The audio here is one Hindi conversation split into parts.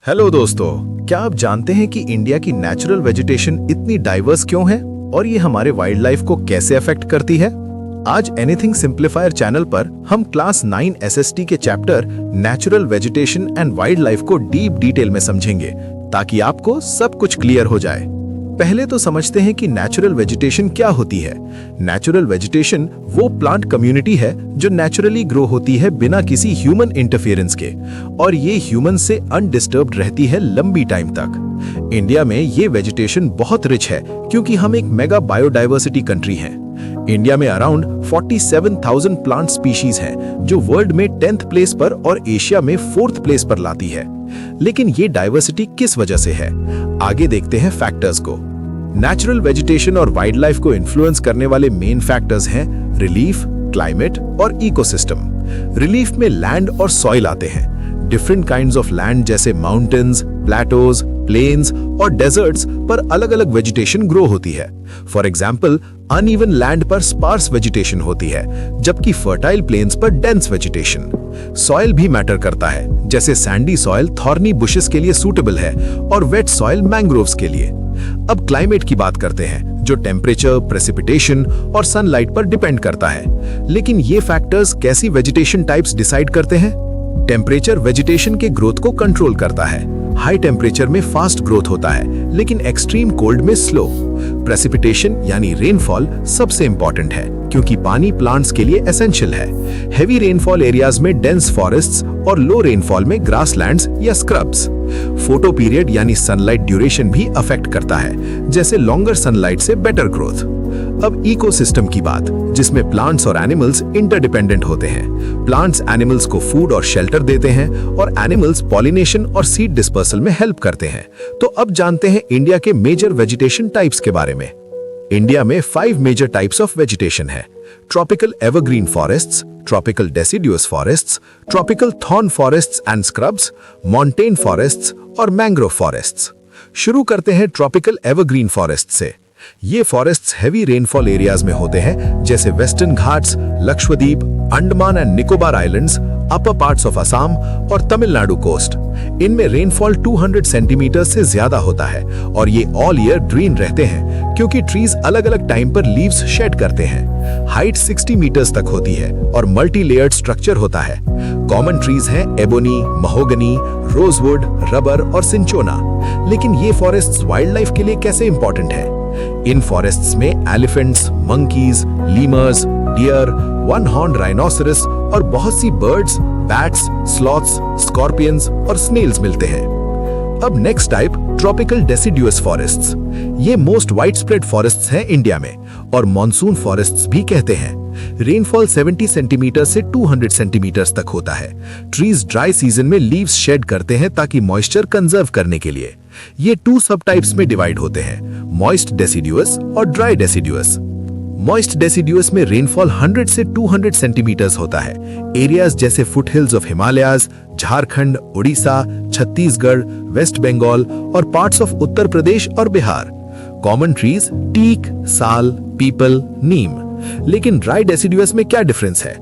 हेलो दोस्तों, क्या आप जानते हैं कि इंडिया की नेचुरल वेजिटेशन इतनी डाइवर्स क्यों है और ये हमारे वाइल्ड लाइफ को कैसे अफेक्ट करती है? आज एनीथिंग सिंप्लीफायर चैनल पर हम क्लास 9 एसएसटी के chapter natural vegetation and wild life को डीप डिटेल में समझेंगे ताकि आपको सब कुछ क्लियर हो जाए। पहले तो समझते हैं कि नेचुरल वेजिटेशन क्या होती है। नेचुरल वेजिटेशन वो प्लांट कम्युनिटी है जो नेचुरली ग्रो होती है बिना किसी ह्यूमन इंटरफेरेंस के, और ये ह्यूमन से अनडिस्टर्ब्ड रहती है लंबी टाइम तक। इंडिया में ये वेजिटेशन बहुत रिच है क्योंकि हम एक मेगा बायोडाइवर्सिटी कंट्री हैं। इंडिया में अराउंड 47,000 प्लांट स्पीशीज हैं जो वर्ल्ड में 10th प्लेस पर और एशिया में 4th प्लेस पर लाती है। लेकिन ये डाइवर्सिटी किस वजह से है? आगे देखते हैं फैक्टर्स को। नेचुरल वेजिटेशन और वाइल्ड लाइफ को इन्फ्लुएंस करने वाले मेन फैक्टर्स हैं रिलीफ, क्लाइमेट और इकोसिस्टम। रिलीफ में लैंड और सॉइल आते हैं। डिफरेंट काइंड्स ऑफ लैंड जैसे माउंटेन्स, प्लेटोज, प्लेन्स और डेजर्ट्स पर अलग अलग वेजिटेशन ग्रो होती है। फॉर एग्जाम्पल, अनइवन लैंड पर स्पार्स वेजिटेशन होती है, जबकि फर्टाइल प्लेन्स पर डेंस वेजिटेशन। सॉइल भी मैटर करता है, जैसे सैंडी सॉइल थॉर्नी बुशेस के लिए सूटेबल है और वेट सॉइल मैंग्रोव्स के लिए। अब क्लाइमेट की बात करते हैं, जो टेम्परेचर, प्रेसिपिटेशन और सनलाइट पर डिपेंड करता है। लेकिन ये फैक्टर्स कैसी वेजिटेशन टाइप्स डिसाइड करते हैं? टेम्परेचर वेजिटेशन के ग्रोथ को कंट्रोल करता है। हाई टेम्परेचर में फास्ट ग्रोथ होता है, लेकिन एक्सट्रीम कोल्ड में स्लो। प्रेसिपिटेशन यानी रेनफॉल सबसे इंपॉर्टेंट है क्योंकि पानी प्लांट्स के लिए एसेंशियल है। हेवी रेनफॉल एरियाज में डेंस फॉरेस्ट्स और लो रेनफॉल में ग्रासलैंड्स या स्क्रब्स। फोटो पीरियड यानी सनलाइट ड्यूरेशन भी अफेक्ट करता है, जैसे लॉन्गर सनलाइट से बेटर ग्रोथ। अब इकोसिस्टम की बात, जिसमें प्लांट्स और एनिमल्स इंटरडिपेंडेंट होते हैं। प्लांट्स एनिमल्स को फूड और शेल्टर देते हैं और एनिमल्स पॉलिनेशन और सीड डिस्पर्सल में हेल्प करते हैं। तो अब जानते हैं इंडिया के मेजर वेजिटेशन टाइप्स के बारे में। इंडिया में 5 मेजर टाइप्स ऑफ वेजिटेशन है: tropical evergreen forests, tropical deciduous forests, tropical thorn forests and scrubs, montane forests और मैंग्रोव फॉरेस्ट्स। शुरू करते हैं ट्रॉपिकल एवरग्रीन फॉरेस्ट से। ये फॉरेस्ट्स हेवी रेनफॉल एरियाज में होते हैं, जैसे western Ghats, Lakshadweep, Andaman and Nicobar islands, upper parts of Assam और तमिलनाडु कोस्ट। इनमें रेनफॉल 200 सेंटीमीटर से ज्यादा होता है और ये ऑल ईयर ग्रीन रहते हैं क्योंकि ट्रीज अलग अलग टाइम पर लीव्स शेड करते हैं। हाइट 60 मीटर्स तक होती है और मल्टी लेयर्ड स्ट्रक्चर होता है। कॉमन ट्रीज हैं एबोनी, महोगनी, रोजवुड, रबर और सिंचोना। लेकिन ये फॉरेस्ट्स वाइल्ड लाइफ के लिए कैसे इंपॉर्टेंट है? इन फॉरेस्ट्स में elephants, monkeys, lemurs, deer, one horn rhinoceros और बहुत सी बर्ड्स, बैट्स, स्लॉथ्स, स्कॉर्पियंस और स्नेल्स मिलते हैं। अब next type, tropical deciduous forests. ये मोस्ट वाइड स्प्रेड फॉरेस्ट्स हैं इंडिया में और मॉनसून फॉरेस्ट्स भी कहते हैं। रेनफॉल 70 सेंटीमीटर से 200 सेंटीमीटर तक होता है। ट्रीज ड्राई सीजन में लीव्स शेड करते हैं ताकि मॉइस्चर कंजर्व करने के लिए। ये 2 सब टाइप्स में डिवाइड होते हैं: मॉइस्ट डेसिडुअस और ड्राई डेसिडुअस। मॉइस्ट डेसिडुअस में रेनफॉल 100 से 200 सेंटीमीटर्स होता है। एरियाज जैसे फुटहिल्स ऑफ हिमालयाज, झारखंड, उड़ीसा, छत्तीसगढ़, वेस्ट बंगाल और पार्ट्स ऑफ उत्तर प्रदेश और बिहार। कॉमन ट्रीज टीक, साल, पीपल, नीम। लेकिन ड्राई डेसिडुअस में क्या डिफरेंस है?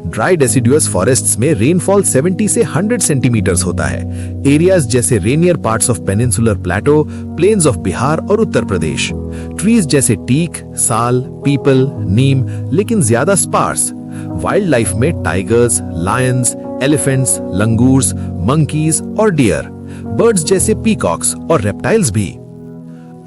ड्राई डेसिडुअस फॉरेस्ट्स में रेनफॉल 70 से 100 सेंटीमीटर्स होता है। एरियाज जैसे rainier parts of peninsular plateau, plains of Bihar और उत्तर प्रदेश। ट्रीज जैसे टीक, साल, पीपल, नीम, लेकिन ज्यादा स्पार्स। वाइल्ड लाइफ में tigers, lions, elephants, langurs, monkeys और डियर। बर्ड्स जैसे पीकॉक्स और रेप्टाइल्स भी।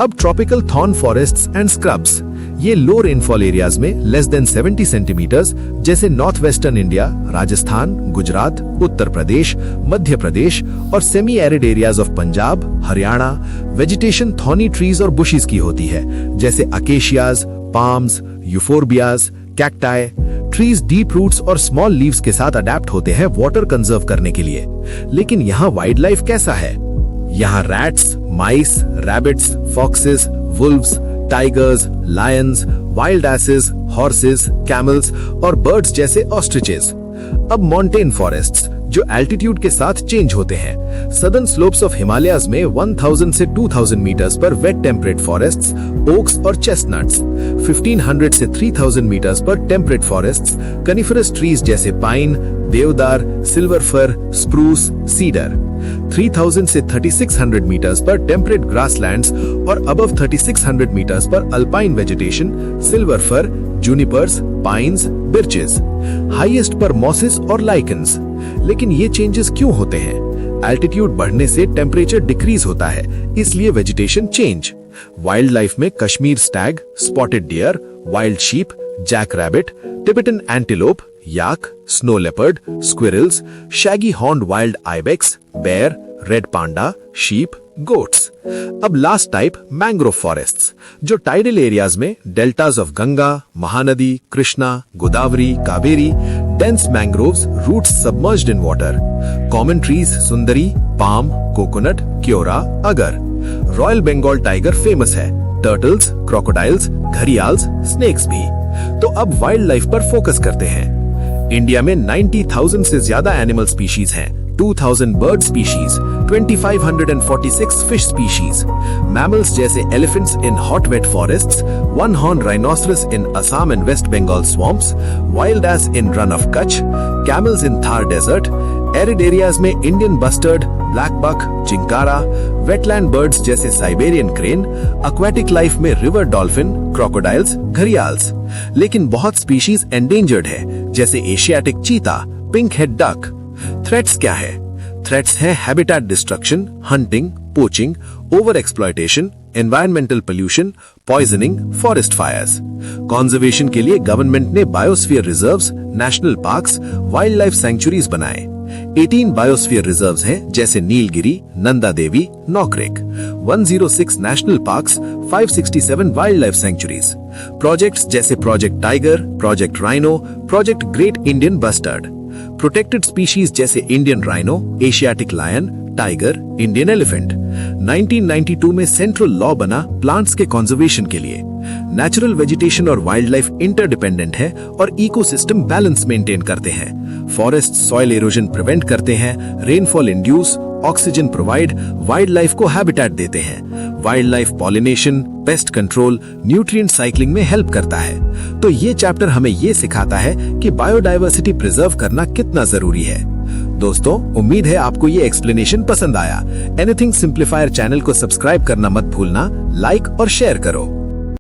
अब tropical thorn forests and scrubs. ये लो रेनफॉल एरियाज में लेस देन 70 सेंटीमीटर्स, जैसे north western India, Rajasthan, Gujarat, Uttar Pradesh, Madhya Pradesh और semi arid areas of Punjab, Haryana. Vegetation thorny trees और बुशीज की होती है, जैसे अकेशियाज, palms, euphorbias, cacti. Trees deep roots और स्मॉल लीव्स के साथ अडेप्ट होते हैं वाटर कंजर्व करने के लिए। लेकिन यहाँ वाइल्ड लाइफ कैसा है? यहाँ rats, mice, rabbits, foxes, wolves, tigers, lions, wild asses, horses, camels और बर्ड्स जैसे ऑस्ट्रिचेस। अब मॉन्टेन फॉरेस्ट्स, जो एल्टीट्यूड के साथ चेंज होते हैं। सदर्न स्लोप्स ऑफ हिमालयाज में 1000 से 2000 मीटर्स पर वेट टेम्परेट फॉरेस्ट्स, ओक्स और चेस्टनट्स। 1500 से 3000 मीटर्स पर टेम्परेट फॉरेस्ट्स, कनिफरस ट्रीज जैसे pine, deodar, silver fir, spruce, cedar. 3000 से 3600 मीटर्स पर टेम्परेट ग्रासलैंड्स और अबव 3600 मीटर्स पर alpine vegetation, silver fir, junipers, pines, birches, highest पर मॉसेस और लाइकन्स। लेकिन ये चेंजेस क्यों होते हैं? एल्टीट्यूड बढ़ने से टेम्परेचर डिक्रीज होता है, इसलिए वेजिटेशन चेंज। वाइल्ड लाइफ में Kashmir stag, spotted deer, wild sheep, jack rabbit, Tibetan antelope, yak, snow leopard, squirrels, shaggy horned wild ibex, bear, red panda, sheep, goats. अब लास्ट टाइप मैंग्रोव फॉरेस्ट्स, जो टाइडल एरियाज में deltas of Ganga, Mahanadi, Krishna, Godavari, Kaveri, dense mangroves, roots submerged in water. Common trees Sundari, palm, coconut, Quora, अगर। रॉयल बंगाल टाइगर फेमस है, टर्टल्स, क्रोकोडाइल्स, घड़ियाल्स, स्नेक्स भी। तो अब वाइल्ड लाइफ पर फोकस करते हैं। इंडिया में 90,000 से ज्यादा एनिमल स्पीशीज हैं, 2000 bird species, 2546 fish species, mammals जैसे elephants in hot wet forests, one horn rhinoceros in Assam and West Bengal swamps, wild ass in Rann of Kutch, camels in Thar desert, arid areas में Indian bustard, black buck, chinkara, wetland birds जैसे साइबेरियन क्रेन, एक्वेटिक लाइफ में रिवर डॉल्फिन, क्रोकोडाइल्स, घड़ियाल्स। लेकिन बहुत स्पीशीज एंडेंजर्ड है, जैसे Asiatic cheetah, pink head duck. Threats क्या है? थ्रेट्स है habitat destruction, hunting, poaching, over exploitation, environmental pollution, poisoning, forest fires. Conservation के लिए गवर्नमेंट ने biosphere reserves, national parks, wild life sanctuaries बनाए। 18 बायोस्फीयर रिजर्व्स हैं, जैसे Nilgiri, Nanda Devi, Nokrek, 106 national parks, 567 wild life sanctuaries. Projects जैसे project tiger, project rhino, project great Indian bustard. Protected species जैसे Indian rhino, Asiatic lion, tiger, Indian elephant. 1992 में सेंट्रल लॉ बना प्लांट्स के कंजर्वेशन के लिए। नेचुरल वेजिटेशन और वाइल्ड लाइफ इंटरडिपेंडेंट है और इकोसिस्टम बैलेंस मेंटेन करते हैं। फॉरेस्ट सॉइल इरोजन प्रिवेंट करते हैं, rainfall induce, oxygen provide, wild life को हैबिटेट देते हैं। Wild life pollination, pest control, nutrient cycling में हेल्प करता है। तो ये चैप्टर हमें ये सिखाता है कि बायोडायवर्सिटी प्रिजर्व करना कितना जरूरी है। दोस्तों, उम्मीद है आपको ये एक्सप्लेनेशन पसंद आया। एनीथिंग सिंप्लीफायर चैनल को सब्सक्राइब करना मत भूलना, लाइक और शेयर करो।